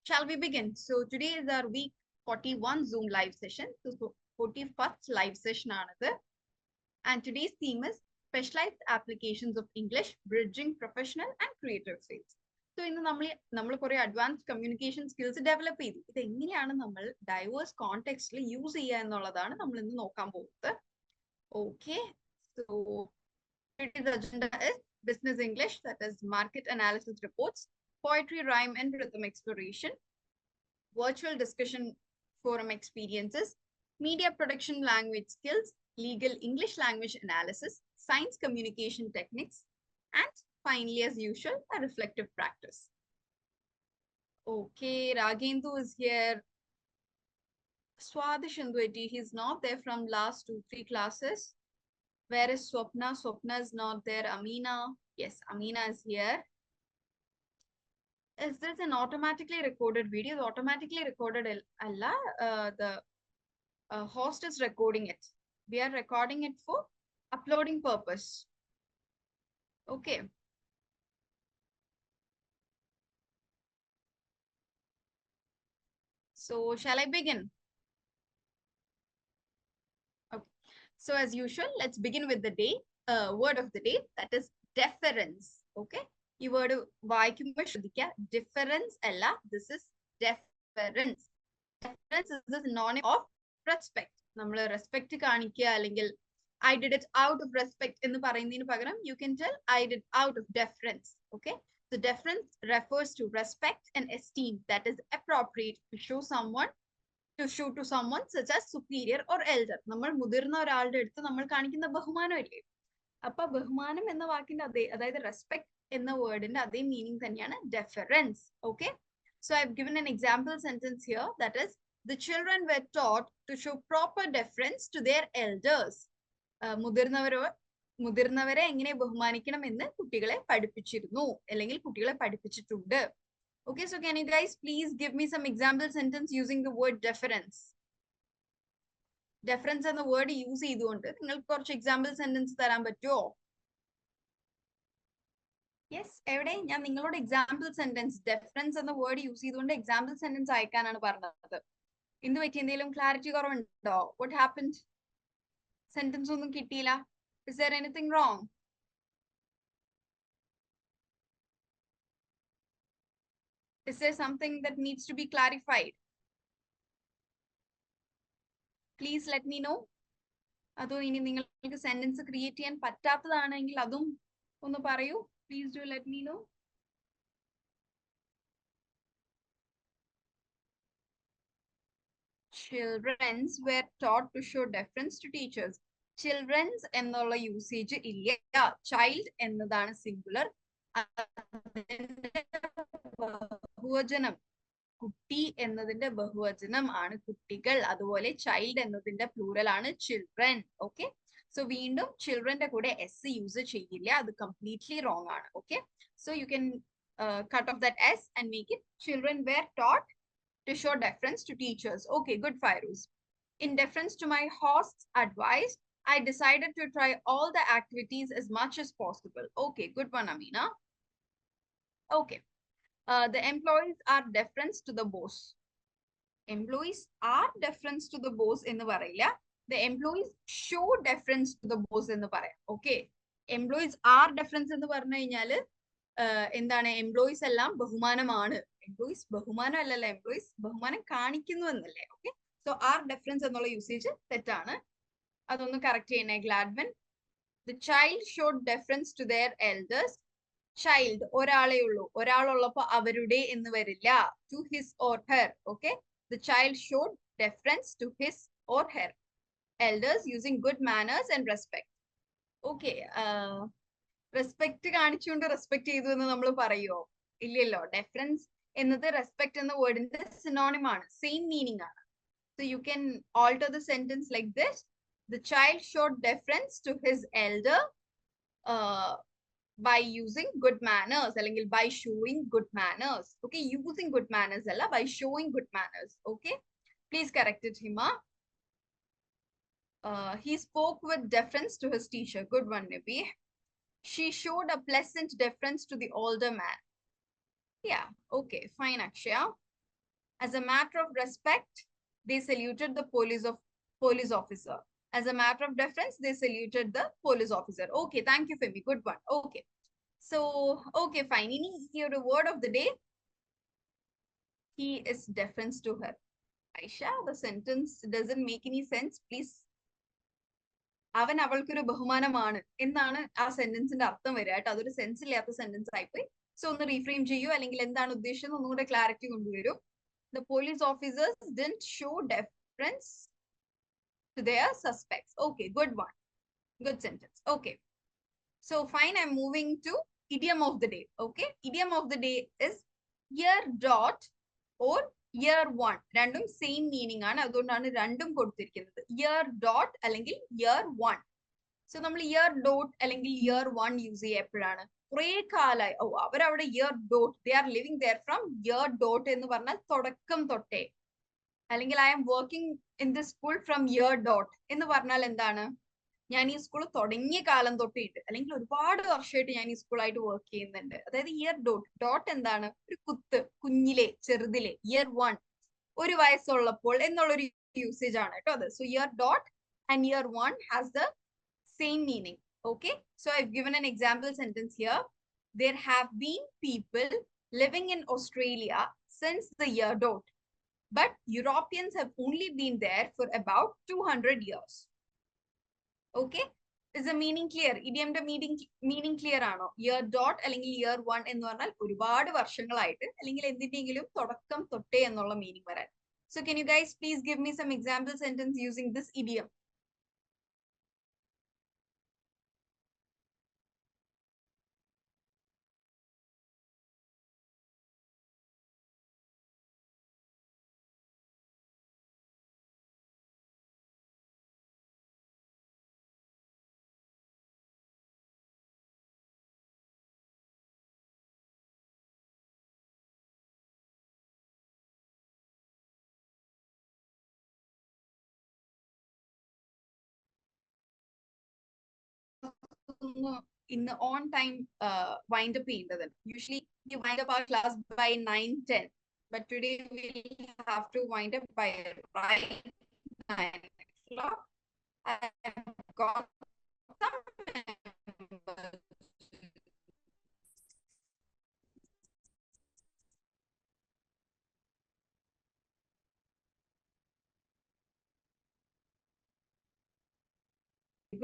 Shall we begin? So today is our week 41 Zoom live session. So 41st live session another. And today's theme is specialized applications of English, bridging professional and creative fields. So ഇന്ന് നമ്മൾ കുറെ advanced communication skills develop ചെയ്തു. ഇത് എങ്ങനെയാണ് നമ്മൾ diverse കോണ്ടെക്സ്റ്റിൽ use ചെയ്യുക എന്നുള്ളതാണ് നമ്മൾ ഇന്ന് നോക്കാൻ പോകുന്നത്. Okay, so today's agenda is business English, that is market analysis reports, poetry, rhyme, and rhythm exploration, virtual discussion forum experiences, media production language skills, legal English language analysis, science communication techniques, and finally, as usual, a reflective practice. Okay, Ragendu is here. Swadish Indweti, he's not there from last 2-3 classes. Where is Swapna? Swapna is not there. Amina, yes, Amina is here. Is this an automatically recorded video? Automatically recorded Allah, the host is recording it. We are recording it for uploading purpose. Okay. So shall I begin? Okay. So as usual, let's begin with the day. Word of the day, that is deference. Okay. ഈ word വായിക്കുമ്പോൾ ശ്രദ്ധിക്കുക, difference അല്ല, this is deferens. Deferens is the synonym of respect. നമ്മൾ respect കാണിക്കുക അല്ലെങ്കിൽ I did it out of respect എന്ന് പറയുന്നതിന് പകരം you can tell I did out of deferens. Okay, so deferens refers to respect and esteem that is appropriate to show to someone such as superior or elder. നമ്മൾ മുതിർന്ന ഒരാളുടെ അടുത്ത് നമ്മൾ കാണിക്കുന്ന ബഹുമാനം ഇല്ലേ, അപ്പൊ ബഹുമാനം എന്ന വാക്കിന്റെ അതേ, അതായത് റെസ്പെക്ട് എന്ന വേർഡിന്റെ അതേ മീനിങ് തന്നെയാണ് deferens. Okay, so I have given an example sentence here, that is the children were taught to show proper deference to their elders. മുതിർന്നവരെ എങ്ങനെ ബഹുമാനിക്കണം എന്ന് കുട്ടികളെ പഠിപ്പിച്ചിരുന്നു അല്ലെങ്കിൽ കുട്ടികളെ പഠിപ്പിച്ചിട്ടുണ്ട്. Okay, so can you guys please give me some example sentence using the word deference? Deference എന്ന word use ചെയ്തുകൊണ്ട് നിങ്ങൾക്ക് കുറച്ച് എക്സാമ്പിൾ സെന്റൻസ് തരാൻ പറ്റുമോ? യെസ്, എവിടെ? ഞാൻ നിങ്ങളോട് എക്സാമ്പിൾ സെന്റൻസ്, ഡെഫറൻസ് എന്ന വേർഡ് യൂസ് ചെയ്തുകൊണ്ട് എക്സാമ്പിൾ സെന്റൻസ് അയക്കാനാണ് പറഞ്ഞത്. എന്ത് പറ്റി? എന്തെങ്കിലും ക്ലാരിറ്റി കുറവുണ്ടോ? What happened? സെന്റൻസ് ഒന്നും കിട്ടിയില്ല. Is there anything wrong? Is there something that needs to be clarified? Please let me know. അതോ ഇനി നിങ്ങൾക്ക് സെന്റൻസ് ക്രിയേറ്റ് ചെയ്യാൻ പറ്റാത്തതാണെങ്കിൽ അതും ഒന്ന് പറയൂ. Please do let me know. Children were taught to show deference to teachers. Children's എന്നുള്ള usage ഇല്ല. Child എന്നതാണ് സിംഗുലർ. ബഹുവചനം കുട്ടി എന്നതിന്റെ ബഹുവചനം ആണ് കുട്ടികൾ. അതുപോലെ ചൈൽഡ് എന്നതിന്റെ പ്ലൂറൽ ആണ് ചിൽഡ്രൻ. ഓക്കെ, സോ വീണ്ടും ചിൽഡ്രന്റെ കൂടെ എസ് യൂസ് ചെയ്യില്ല, അത് കംപ്ലീറ്റ്ലി റോങ് ആണ്. Okay, so you can cut off that S and make it children were taught to show deference to teachers. Okay, good, Fairuz. In deference to my host's advice, I decided to try all the activities as much as possible. Okay, good one, Amina. Okay. The employees are deference to the boss. Employees are deference to the boss എന്ന് പറയില്ല. The employees show deference to the boss എന്ന് പറയാം. Okay, employees are deference എന്ന് പറഞ്ഞു കഴിഞ്ഞാല് എന്താണ്? Employees എല്ലാം ബഹുമാനമാണ്. Employees ബഹുമാനം അല്ലല്ലോ, എംപ്ലോയീസ് ബഹുമാനം കാണിക്കുന്നു എന്നല്ലേ. ഓക്കെ, സോ ആർ ഡെഫറൻസ് എന്നുള്ള യൂസേജ് തെറ്റാണ്. അതൊന്ന് കറക്റ്റ് ചെയ്യണേ ഗ്ലാഡ്വൻ. The child showed deference to their elders. Child ഒരാളേ ഉള്ളൂ, ഒരാളുള്ളപ്പോ അവരുടെ എന്ന് വരില്ല. To his or her. Okay, the child showed deference to his or her elders using good manners and respect. Okay, respect കാണിച്ചുകൊണ്ട് respect ചെയ്തു എന്ന് നമ്മൾ പറയുമോ? ഇല്ലല്ലോ. ഡെഫറൻസ് എന്നത് റെസ്പെക്ട് എന്ന വേർഡിന്റെ സിനോണിം ആണ്, സെയിം മീനിങ് ആണ്. So you can alter the sentence like this: the child showed deference to his elder by using good manners, അല്ലെങ്കിൽ by showing good manners. Okay, using good manners അല്ല, by showing good manners. Okay, please correct it, Hima. He spoke with deference to his teacher. Good one, Nabi. She showed a pleasant deference to the older man. Yeah, okay, fine, Akshaya. As a matter of respect, they saluted the police officer. As a matter of deference, they saluted the police officer. Okay, thank you, Femi. Good one. Okay. So, okay, fine. Here the word of the day. He is deference to her. Aisha, the sentence doesn't make any sense. Please. അവൻ അവൾക്കൊരു ബഹുമാനമാണ് എന്നാണ് ആ സെന്റൻസിന്റെ അർത്ഥം വരിക കേട്ടോ. അതൊരു sense ഇല്ലാത്ത sentence ആയിപ്പോയി. സോ ഒന്ന് റീഫ്രെയിം ചെയ്യൂ, അല്ലെങ്കിൽ എന്താണ് ഉദ്ദേശിച്ചത് ഒന്നുകൂടെ ക്ലാരിറ്റി കൊണ്ടുവരൂ. The police officers didn't show deference to their suspects. Okay, good one. Good sentence. Okay. So fine, I'm moving to idiom of the day. Okay. Idiom of the day is year dot or year one. രണ്ടും same meaning ആണ്, അതുകൊണ്ടാണ് രണ്ടും കൊടുത്തിരിക്കുന്നത്. Year dot അല്ലെങ്കിൽ year one. So നമ്മൾ year dot അല്ലെങ്കിൽ year one use ചെയ്യുക എപ്പോഴാണ്? കുറെ കാലമായി അവരവിടെ year dot, they are living there from year dot എന്ന് പറഞ്ഞാൽ തുടക്കം തൊട്ടേ, അല്ലെങ്കിൽ I am working in the school from year dot എന്ന് പറഞ്ഞാൽ എന്താണ്? ഞാൻ ഈ സ്കൂൾ തുടങ്ങിയ കാലം തൊട്ടിട്ട്, അല്ലെങ്കിൽ ഒരുപാട് വർഷമായിട്ട് ഞാൻ ഈ സ്കൂളായിട്ട് വർക്ക് ചെയ്യുന്നുണ്ട്. അതായത് ഇയർ ഡോട്ട്. ഡോട്ട് എന്താണ്? ഒരു കുത്ത്, കുഞ്ഞിലെ, ചെറുതിലെ. ഇയർ വൺ, ഒരു വയസ്സുള്ളപ്പോൾ എന്നുള്ളൊരു യൂസേജ് ആണ് കേട്ടോ അത്. So year dot and year one has the same meaning. Okay, so I've given an example sentence here. There have been people living in Australia since the year dot, but Europeans have only been there for about 200 years. Okay, is the meaning clear? Idiom the meaning clear ആണോ? Year dot അല്ലെങ്കിൽ year one എന്ന് പറഞ്ഞാൽ ഒരുപാട് വർഷങ്ങളായിട്ട്, അല്ലെങ്കിൽ എന്തിന്റെങ്കിലും തുടക്കം തൊട്ടേ എന്നുള്ള മീനിങ് വരാൻ. So can you guys please give me some example sentence using this idiom? In the on time wind up ചെയ്യേണ്ടത്. Usually we wind up our class by 9:10, but today we'll have to wind up by right 9 o'clock. I've got some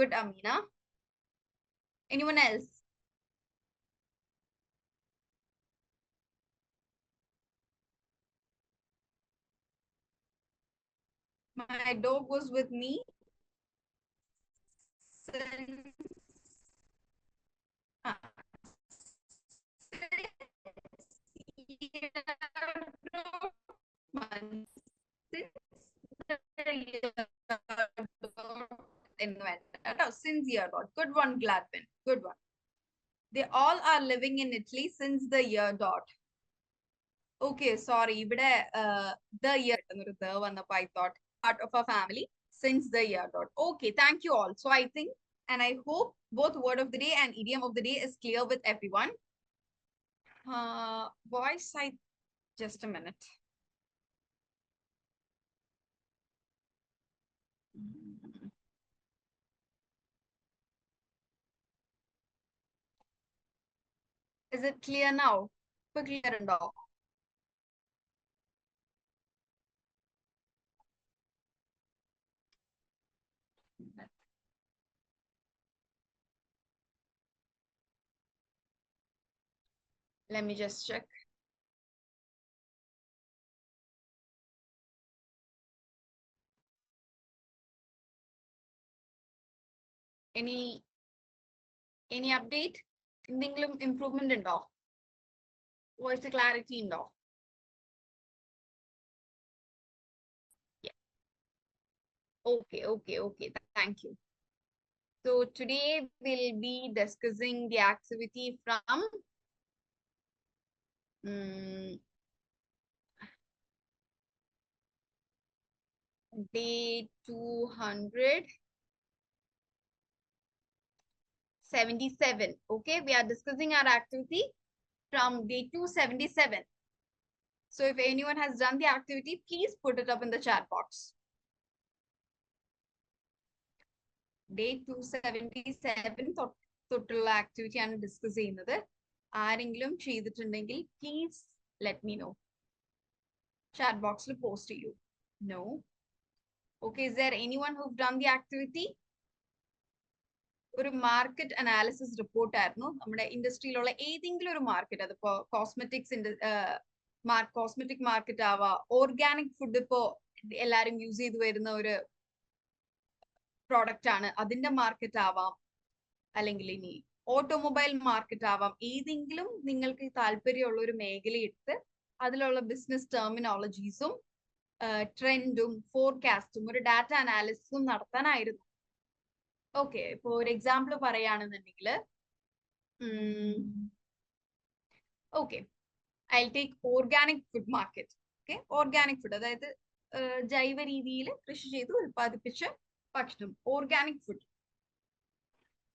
good, Amina. Anyone else? My dog was with me since months. Since year dot. Good one, Gladwin. Good one. They all are living in Italy since the year dot. Okay, sorry. The year I thought part of our family since the year dot. Okay, thank you all. So I think, and I hope both word of the day and idiom of the day is clear with everyone. Voice, just a minute. Is it clear now? Clear and all. Let me just check. Any update? Endengalum improvement undo? Voice clarity undo? Yeah. Okay. Thank you. So today we'll be discussing the activity from day 277. Okay, we are discussing our activity from day 277. So if anyone has done the activity, please put it up in the chat box. Day 277 തൊട്ടുള്ള activity ആണ് discuss ചെയ്യുന്നത്. ആരെങ്കിലും ചെയ്തിട്ടുണ്ടെങ്കിൽ please let me know. Chat box ൽ post ചെയ്യൂ. No. Okay, is there anyone who've done the activity? ഒരു market analysis report ആയിരുന്നു. നമ്മുടെ ഇൻഡസ്ട്രിയിലുള്ള ഏതെങ്കിലും ഒരു മാർക്കറ്റ്, അതിപ്പോ കോസ്മെറ്റിക് മാർക്കറ്റ് ആവാം, ഓർഗാനിക് ഫുഡ് ഇപ്പോ എല്ലാരും യൂസ് ചെയ്ത് വരുന്ന ഒരു പ്രോഡക്റ്റ് ആണ്, അതിന്റെ മാർക്കറ്റ് ആവാം, അല്ലെങ്കിൽ ഇനി ഓട്ടോമൊബൈൽ മാർക്കറ്റ് ആവാം. ഏതെങ്കിലും നിങ്ങൾക്ക് താല്പര്യമുള്ള ഒരു മേഖല എടുത്ത് അതിലുള്ള ബിസിനസ് ടെർമിനോളജീസും ട്രെൻഡും ഫോർകാസ്റ്റും ഒരു ഡാറ്റ അനാലിസിസും നടത്താനായിരുന്നു. ഓക്കെ, ഇപ്പൊ ഒരു എക്സാമ്പിൾ പറയുകയാണെന്നുണ്ടെങ്കിൽ, okay, I take organic food market. Okay, organic food അതായത് ജൈവ രീതിയിൽ കൃഷി ചെയ്ത് ഉൽപ്പാദിപ്പിച്ച ഭക്ഷണം, ഓർഗാനിക് ഫുഡ്.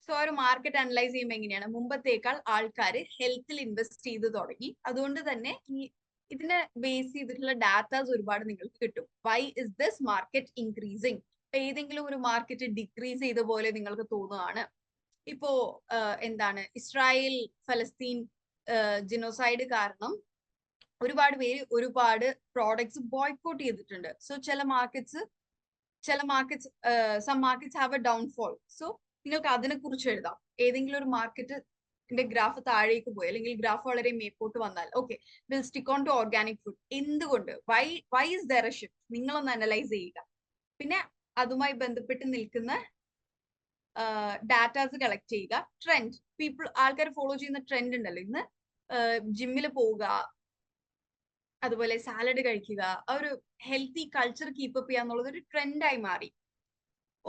സോ ഒരു മാർക്കറ്റ് അനലൈസ് ചെയ്യുമ്പോൾ എങ്ങനെയാണ്, മുമ്പത്തേക്കാൾ ആൾക്കാർ ഹെൽത്തിൽ ഇൻവെസ്റ്റ് ചെയ്ത് തുടങ്ങി. അതുകൊണ്ട് തന്നെ ഇതിനെ ബേസ് ചെയ്തിട്ടുള്ള ഡാറ്റാസ് ഒരുപാട് നിങ്ങൾക്ക് കിട്ടും. Why is this market increasing? ഏതെങ്കിലും ഒരു മാർക്കറ്റ് ഡിക്രീസ് ചെയ്ത പോലെ നിങ്ങൾക്ക് തോന്നുകയാണ്. ഇപ്പോ എന്താണ്, ഇസ്രായേൽ ഫലസ്തീൻ ജിനോസൈഡ് കാരണം ഒരുപാട് പേര് ഒരുപാട് പ്രോഡക്ട്സ് ബോയ്ക്കോട്ട് ചെയ്തിട്ടുണ്ട്. So some markets have a downfall. So നിങ്ങൾക്ക് അതിനെ കുറിച്ച് എഴുതാം. ഏതെങ്കിലും ഒരു മാർക്കറ്റിന്റെ ഗ്രാഫ് താഴേക്ക് പോയി അല്ലെങ്കിൽ ഗ്രാഫ് വളരെ മേപ്പോട്ട് വന്നാൽ, okay, will stick on to organic food. എന്തുകൊണ്ട്, why is there a shift? നിങ്ങളൊന്ന് അനലൈസ് ചെയ്യുക. പിന്നെ അതുമായി ബന്ധപ്പെട്ട് നിൽക്കുന്ന ഡാറ്റാസ് കളക്ട് ചെയ്യുക. ട്രെൻഡ്, ആൾക്കാർ ഫോളോ ചെയ്യുന്ന ട്രെൻഡ് ഉണ്ടല്ലോ, ഇന്ന് ജിമ്മിൽ പോവുക, അതുപോലെ സാലഡ് കഴിക്കുക, ആ ഒരു ഹെൽത്തി കൾച്ചർ കീപ്പപ്പ് ചെയ്യുക എന്നുള്ളത് ഒരു ട്രെൻഡായി മാറി.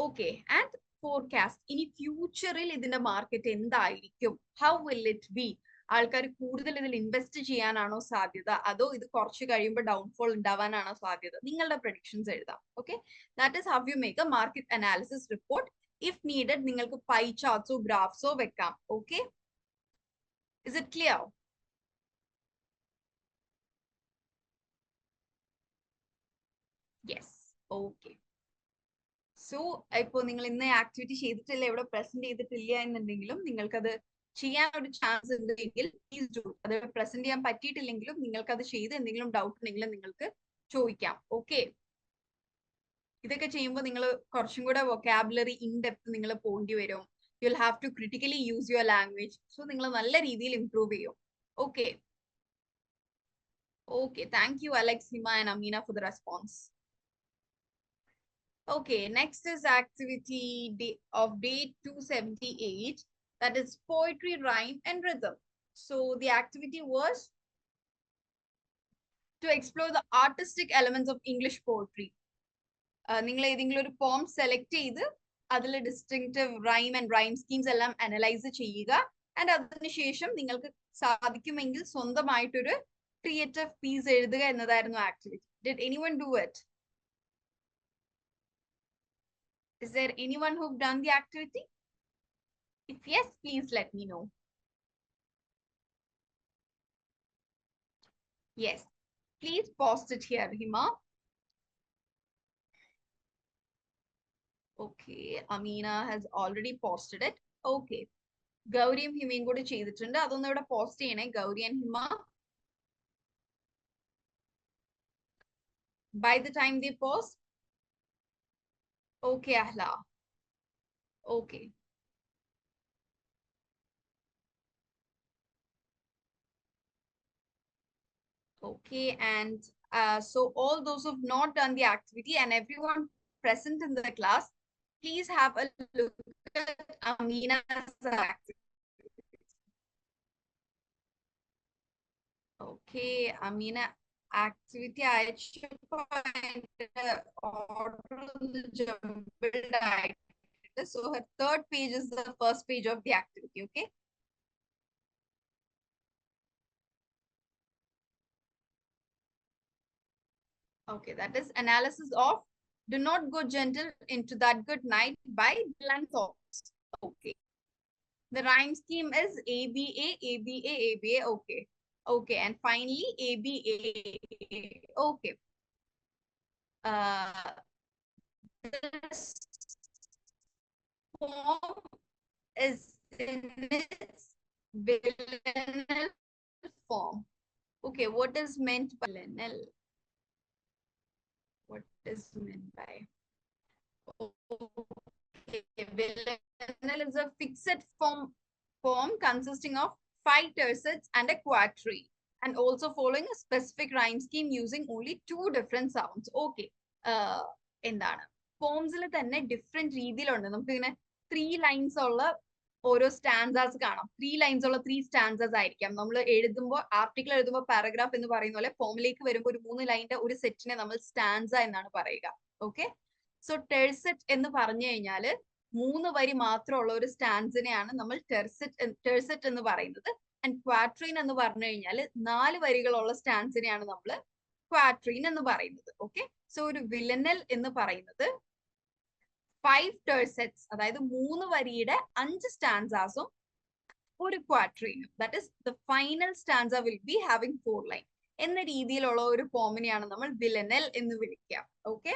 ഓക്കെ, ആൻഡ് ഫോർകാസ്റ്റ്, ഇനി ഫ്യൂച്ചറിൽ ഇതിന്റെ മാർക്കറ്റ് എന്തായിരിക്കും? How will it be? ആൾക്കാർ കൂടുതൽ ഇതിൽ ഇൻവെസ്റ്റ് ചെയ്യാനാണോ സാധ്യത, അതോ ഇത് കുറച്ച് കഴിയുമ്പോൾ ഡൗൺഫോൾ ഉണ്ടാവാനാണോ സാധ്യത? നിങ്ങളുടെ പ്രഡിക്ഷൻസ് എഴുതാം. Okay, that is how you make A market analysis report. If needed നിങ്ങൾക്ക് പൈ ചാർട്ട്സോ ഗ്രാഫ്സോ വെക്കാം. Okay, is it clear? Yes, okay. So ഇപ്പോ നിങ്ങൾ ഇന്ന് ആക്ടിവിറ്റി ചെയ്തിട്ടില്ല, ഇവിടെ പ്രസന്റ് ചെയ്തിട്ടില്ല എന്നുണ്ടെങ്കിലും നിങ്ങൾക്കത് ചെയ്യാൻ ഒരു ചാൻസ് ഉണ്ടെങ്കിൽ പ്ലീസ് ഡു. അത് പ്രസന്റ് ചെയ്യാൻ പറ്റിയിട്ടില്ലെങ്കിലും നിങ്ങൾക്ക് അത് ചെയ്ത് എന്തെങ്കിലും ഡൗട്ട് ഉണ്ടെങ്കിലും നിങ്ങൾക്ക് ചോദിക്കാം. ഓക്കെ, ഇതൊക്കെ ചെയ്യുമ്പോൾ നിങ്ങൾ കുറച്ചും കൂടെ വൊക്കാബുലറി ഇൻ ഡെപ്ത് നിങ്ങൾ പോകേണ്ടി വരും. You will have to critically use your language. So നിങ്ങൾ നല്ല രീതിയിൽ ഇംപ്രൂവ് ചെയ്യും. Okay, okay, thank you Alex, Hima and Amina for the response. Okay, next is activity of day 278, that is poetry, rhyme and rhythm. So the activity was to explore the artistic elements of English poetry. നിങ്ങൾ ഏതെങ്കിലും ഒരു പോം select ചെയ്ത് അതിൽ distinctive rhyme and rhyme schemes എല്ലാം analyse ചെയ്യുക. And അതിനുശേഷം നിങ്ങൾക്ക് സാധിക്കുമെങ്കിൽ സ്വന്തമായിട്ടൊരു ക്രിയേറ്റീവ് പീസ് എഴുതുക എന്നതായിരുന്നു activity. Did anyone do it? Is there anyone who've done the activity? If yes, please let me know. Yes, please post it here, Hima. Okay, Amina has already posted it. Okay, Gauriയും ഹിമയും കൂടി ചെയ്തിട്ടുണ്ട്. അതൊന്ന് ഇവിടെ post ചെയ്യണേ, Gauri and Hima. By the time they post. Okay, Ahla. Okay. Okay, and so all those who've not done the activity and everyone present in the class, please have a look at Amina's activity. Okay, Amina activity so her third page is the first page of the activity. Okay, okay, that is analysis of Do Not Go Gentle Into That Good Night by Dylan Thomas. Okay, the rhyme scheme is ABA, ABA, ABA. Okay, Okay, and finally ABA. Okay. This poem is in its villanelle form. Okay, what is meant by villanelle? What is meant by? Okay, villanelle is a fixed form consisting of 5 tercets and a quadrille, and also following a specific rhyme scheme using only 2 different sounds. Okay. എന്താണ് പോംസിൽ തന്നെ different രീതിയിലുണ്ട്. നമുക്ക് ഇങ്ങനെ 3 lines ഉള്ള ഓരോ stanzas കാണാം. 3 lines ഉള്ള 3 stanzas ആയിരിക്കാം. നമ്മൾ എഴുതുമ്പോൾ ആർട്ടിക്കിൾ എഴുതുമ്പോൾ പാരഗ്രാഫ് എന്ന് പറയുന്ന പോലെ ഫോമിലേക്ക് വരുമ്പോൾ ഒരു 3 ലൈനിന്റെ ഒരു സെറ്റിനെ നമ്മൾ സ്റ്റാൻസ എന്നാണ് പറയുക. ഓക്കെ, സോ ടെർസെറ്റ് എന്ന് പറഞ്ഞു കഴിഞ്ഞാല് 3 വരി മാത്രമുള്ള ഒരു സ്റ്റാൻസിനെയാണ് നമ്മൾ ടെർസെറ്റ് എന്ന് പറയുന്നത്. ആൻഡ് ക്വാട്രീൻ എന്ന് പറഞ്ഞു കഴിഞ്ഞാൽ 4 വരികളുള്ള സ്റ്റാൻസിനെയാണ് നമ്മൾ ക്വാട്രീൻ എന്ന് പറയുന്നത്. ഓക്കെ, സോ ഒരു വില്ലനൽ എന്ന് പറയുന്നത് 5 ടെർസെറ്റ്സ്, അതായത് 3 വരിയുടെ 5 സ്റ്റാൻസാസും ഒരു ക്വാട്രീനും, that is the final stanza will be having 4 line എന്ന രീതിയിലുള്ള ഒരു ഫോമിനെയാണ് നമ്മൾ വില്ലനൽ എന്ന് വിളിക്കുക. Okay,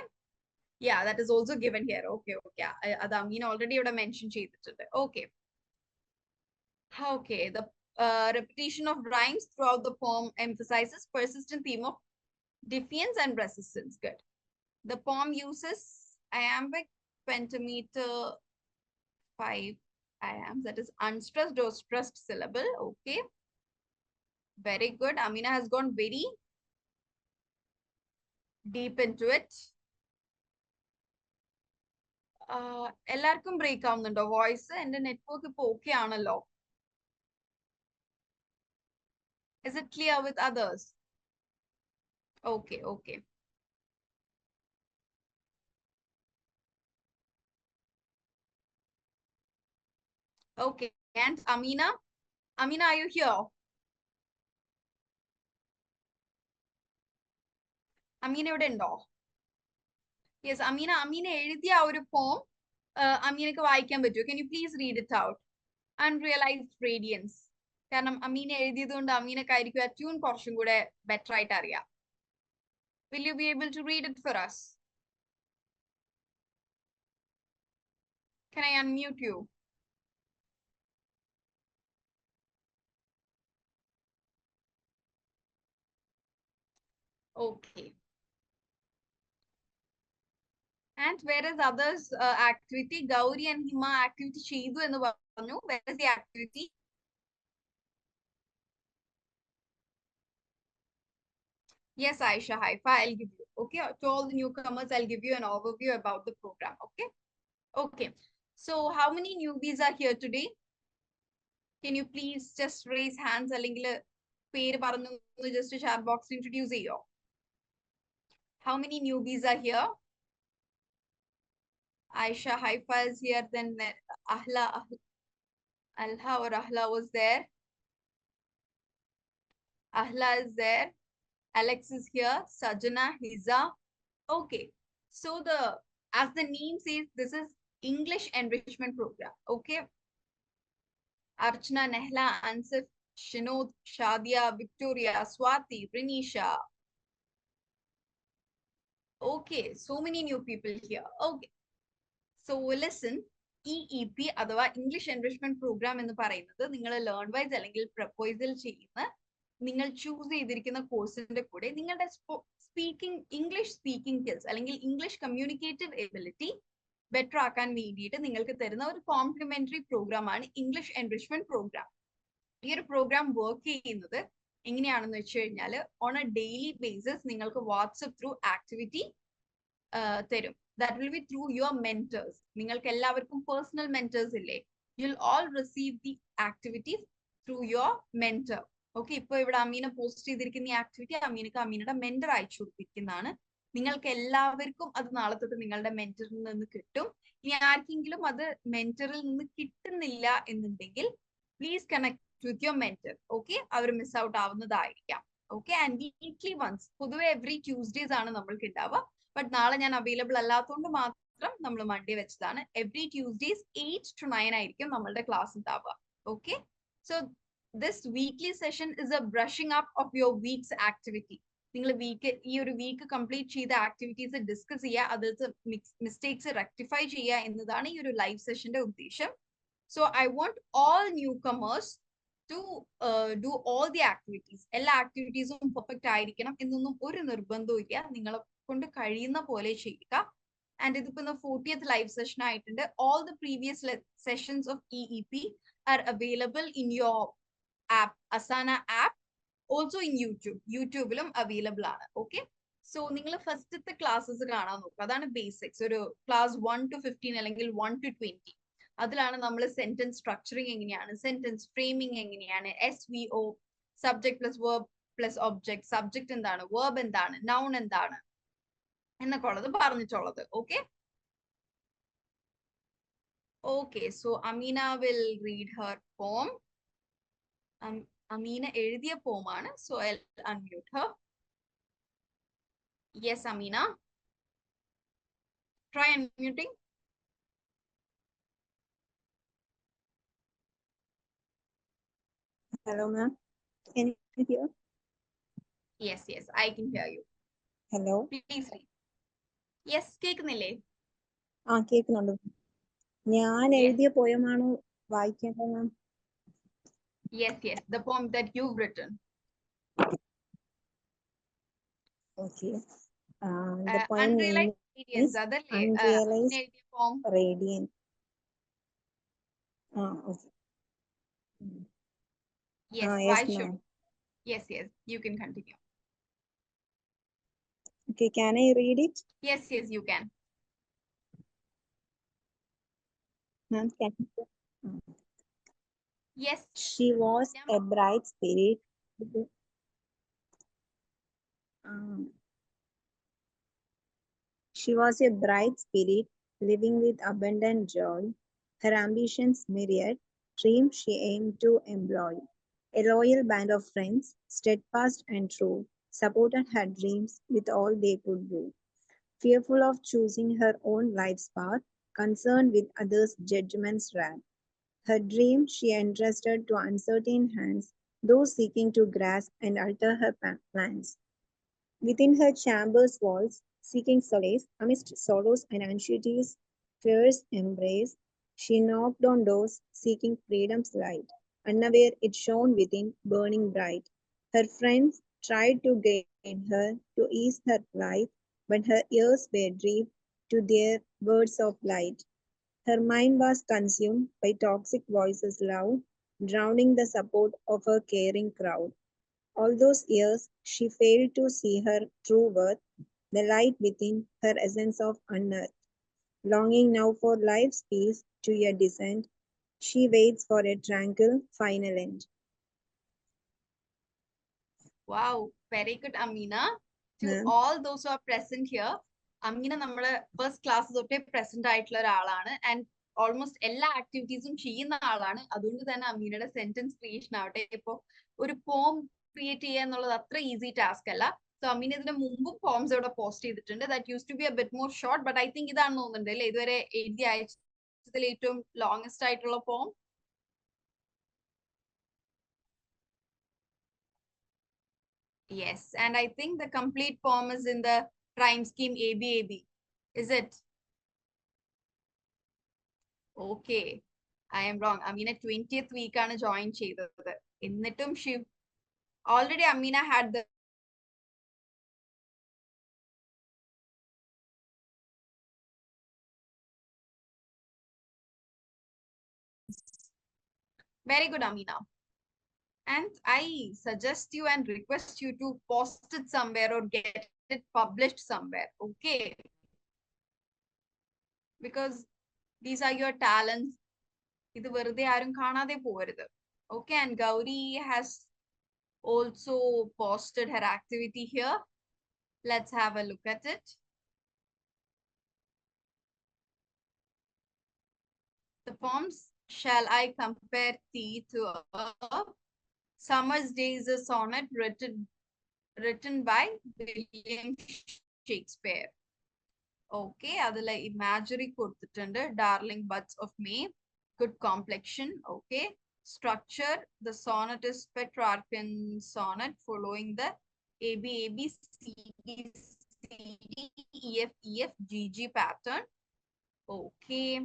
yeah, that is also given here. Okay, okay, അത് അമീൻ ഓൾറെഡി ഇവിടെ മെൻഷൻ ചെയ്തിട്ടുണ്ട്. Okay, okay, the repetition of rhymes throughout the poem emphasizes persistent theme of defiance and resistance. Good. The poem uses iambic pentameter 5 iambs, that is unstressed or stressed syllable. Okay, very good. Amina has gone very deep into it. എല്ലാവർക്കും break ആവുന്നുണ്ടോ voice? എന്റെ network ഇപ്പൊ okay ആണല്ലോ. Is it clear with others? Okay, okay. Okay, and Amina? Amina, are you here? Amina ഇവിടെ ഉണ്ടോ? Yes, Ameena എഴുതിയ ആ ഒരു പോം അമീനക്ക് വായിക്കാൻ പറ്റുമോ? Can you please read it out? Unrealized radiance. കാരണം അമീന എഴുതിയത് കൊണ്ട് അമീനക്കായിരിക്കും ആ ട്യൂൺ കുറച്ചും കൂടെ ബെറ്റർ ആയിട്ട് അറിയാം. Will you be able to read it for us? Can I unmute you? Okay. And where is others activity? Gauri and Hima activity ചെയ്തു എന്ന് പറഞ്ഞു. Where is the activity? Yes, Aisha, Haifa, I'll give you. Okay, to all the newcomers, I'll give you an overview about the program. Okay. Okay. So how many newbies are here today? Can you please just raise hands? അല്ലെങ്കിൽ പേര് പറഞ്ഞു just chat box introduce ചെയ്യോ? How many newbies are here? Aisha, Haifa is here. Then Alha or Ahla was there. Ahla is there. Alex is here. Sajana, Hiza. Okay. So as the name says, this is English enrichment program. Okay. Archana, Nehla, Ansif, Shinod, Shadia, Victoria, Swati, Rinisha. Okay. So many new people here. Okay. So listen. EEP അഥവാ English enrichment programme എന്ന് പറയുന്നത് നിങ്ങൾ learn wise അല്ലെങ്കിൽ proposal ചെയ്യുന്ന നിങ്ങൾ choose ചെയ്തിരിക്കുന്ന കോഴ്സിന്റെ കൂടെ നിങ്ങളുടെ ഇംഗ്ലീഷ് സ്പീക്കിംഗ് സ്കിൽസ് അല്ലെങ്കിൽ ഇംഗ്ലീഷ് കമ്മ്യൂണിക്കേറ്റീവ് എബിലിറ്റി ബെറ്റർ ആക്കാൻ വേണ്ടിയിട്ട് നിങ്ങൾക്ക് തരുന്ന ഒരു കോംപ്ലിമെന്ററി പ്രോഗ്രാം ആണ് ഇംഗ്ലീഷ് എൻറിച്ച്മെന്റ് പ്രോഗ്രാം. ഈ ഒരു പ്രോഗ്രാം വർക്ക് ചെയ്യുന്നത് എങ്ങനെയാണെന്ന് വെച്ച് കഴിഞ്ഞാൽ ഓൺ എ ഡെയിലി ബേസിസ് നിങ്ങൾക്ക് വാട്സ്ആപ്പ് ത്രൂ ആക്ടിവിറ്റി തരും. That will be through your mentors. നിങ്ങൾക്ക് എല്ലാവർക്കും പേഴ്സണൽ മെന്റേഴ്സ് ഇല്ലേ? You'll all receive the activities through your mentor. Okay, ഇപ്പൊ ഇവിടെ അമീന പോസ്റ്റ് ചെയ്തിരിക്കുന്ന ഈ ആക്ടിവിറ്റി അമീനയുടെ മെന്റർ അയച്ചു കൊടുത്തിരിക്കുന്നതാണ്. നിങ്ങൾക്ക് എല്ലാവർക്കും അത് നാളെ തൊട്ട് നിങ്ങളുടെ മെന്ററിൽ നിന്ന് കിട്ടും. ഇനി ആർക്കെങ്കിലും അത് മെന്ററിൽ നിന്ന് കിട്ടുന്നില്ല എന്നുണ്ടെങ്കിൽ please connect with your mentor. Okay, അവർ മിസ് ഔട്ട് ആവുന്നതായിരിക്കാം. ഓക്കെ, ആൻഡ് വീക്ക്ലി വൺസ്, പൊതുവെ എവറി ട്യൂസ്ഡേസ് ആണ് നമ്മൾക്ക് ഉണ്ടാവുക. ബട്ട് നാളെ ഞാൻ അവൈലബിൾ അല്ലാത്തതുകൊണ്ട് മാത്രം നമ്മൾ മൺഡേ വെച്ചതാണ്. എവറി ട്യൂസ്ഡേസ് 8 to 9 ആയിരിക്കും നമ്മളുടെ ക്ലാസ് ഉണ്ടാവുക. Okay, so this weekly session is a brushing up of your week's activity. നിങ്ങൾ ഈ ഒരു വീക്ക് കംപ്ലീറ്റ് ചെയ്ത ആക്ടിവിറ്റീസ് ഡിസ്കസ് ചെയ്യുക, അതിലത്തെ മിസ്റ്റേക്സ് റെക്ടിഫൈ ചെയ്യുക എന്നതാണ് ഈ ഒരു ലൈവ് സെഷന്റെ ഉദ്ദേശം. So I want all newcomers to do all the activities. എല്ലാ ആക്ടിവിറ്റീസും പെർഫെക്റ്റ് ആയിരിക്കണം എന്നൊന്നും ഒരു നിർബന്ധവും ഇല്ല. നിങ്ങളെ കൊണ്ട് കഴിയുന്ന പോലെ ചെയ്യുക. ആൻഡ് ഇതിപ്പോ 40th ലൈവ് സെഷൻ ആയിട്ടുണ്ട്. All the previous sessions of EEP are available in your app, Asana app, also in YouTube. യൂട്യൂബിലും അവൈലബിൾ ആണ്. ഓക്കെ, സോ നിങ്ങൾ ഫസ്റ്റത്തെ ക്ലാസ്സസ് കാണാൻ നോക്കുക. അതാണ് ബേസിക്സ്. ഒരു ക്ലാസ് 1 to 15 അല്ലെങ്കിൽ 1 to 20. അതിലാണ് നമ്മൾ സെന്റൻസ് സ്ട്രക്ചറിങ് എങ്ങനെയാണ്, സെന്റൻസ് ഫ്രെയിമിംഗ് എങ്ങനെയാണ്, SVO, subject plus verb plus object, subject എന്താണ്, വേർബ് എന്താണ്, നൗൺ എന്താണ് എന്നൊക്കെ ഉള്ളത് പറഞ്ഞിട്ടുള്ളത്. Okay okay, so Amina will read her poem. Amina എഴുതിയ പോമാണ്. So I'll unmute her. Yes, Amina. Try unmuting. Hello, ma'am. Can you hear? Yes, yes, I can hear you. Hello. Please read. Yes, കേൾക്കുന്നില്ലേ? കേൾക്കുന്നുണ്ട്. ഞാൻ എഴുതിയ പോയമാണോ വായിക്കേണ്ടത് മാം? Yes, yes, the poem that you've written. Okay. The poem Unrealized name is Unrealized poem. Radiant. Okay. Yes, yes, why ma'am. should? Yes, yes, you can continue. Okay, can I read it? Yes, yes, you can. Ma'am, can you? Yes. She was a bright spirit. She was a bright spirit, living with abundant joy. Her ambitions myriad, dreams she aimed to employ. A loyal band of friends, steadfast and true, supported her dreams with all they could do. Fearful of choosing her own life's path, concerned with others' judgments wrath. Her dream she entrusted to uncertain hands, those seeking to grasp and alter her plans. Within her chamber's walls, seeking solace amidst sorrows and anxieties, fear's embrace, she knocked on doors, seeking freedom's light. Unaware it shone within, burning bright. Her friends tried to guide her, to ease her plight, but her ears were deaf to their words of light. Her mind was consumed by toxic voices loud, drowning the support of her caring crowd. All those years, she failed to see her true worth, the light within her essence of unearthed. Longing now for life's peace to a descent, she waits for a tranquil final end. Wow, very good, Amina. To all those who are present here, Amina നമ്മുടെ first class തൊട്ടേ present ആയിട്ടുള്ള ഒരാളാണ് and almost എല്ലാ ആക്ടിവിറ്റീസും ചെയ്യുന്ന ആളാണ്. അതുകൊണ്ട് തന്നെ അമീനയുടെ സെന്റൻസ് ക്രിയേഷൻ ആവട്ടെ, ഇപ്പൊ ഒരു പോം ക്രിയേറ്റ് ചെയ്യുക എന്നുള്ളത് അത്ര ഈസി ടാസ്ക് അല്ല. സോ അമീന ഇതിന് മുമ്പും പോംസ് ഇവിടെ പോസ്റ്റ് ചെയ്തിട്ടുണ്ട്. That use to be a bit more short, but I think ഇതാണ് തോന്നുന്നുണ്ട് അല്ലേ ഇതുവരെ എഴുതി അയച്ചതിൽ ഏറ്റവും ലോങ്സ്റ്റ് ആയിട്ടുള്ള പോം. Yes, and I think the complete poem is in the rhyme scheme ABAB. Is it? Okay, I am wrong. Amina 20th week ആണ് join ചെയ്തത്. എന്നിട്ടും she already Amina had the very good, Amina. And I suggest you and request you to post it somewhere or get it published somewhere. Okay, because these are your talents. ഇത് വെറുതെ ആരും കാണാതെ പോകരുത്. Okay, and Gauri has also posted her activity here. Let's have a look at it. The poems Shall I Compare Thee to a Summer's Day is a sonnet written by William Shakespeare. Okay, അതിൽ imagery കൊടുത്തിട്ടുണ്ട്. Darling buds of May, good complexion. Okay, structure. The sonnet is Petrarchan sonnet following the ABABCDCDEFEFGG pattern. Okay.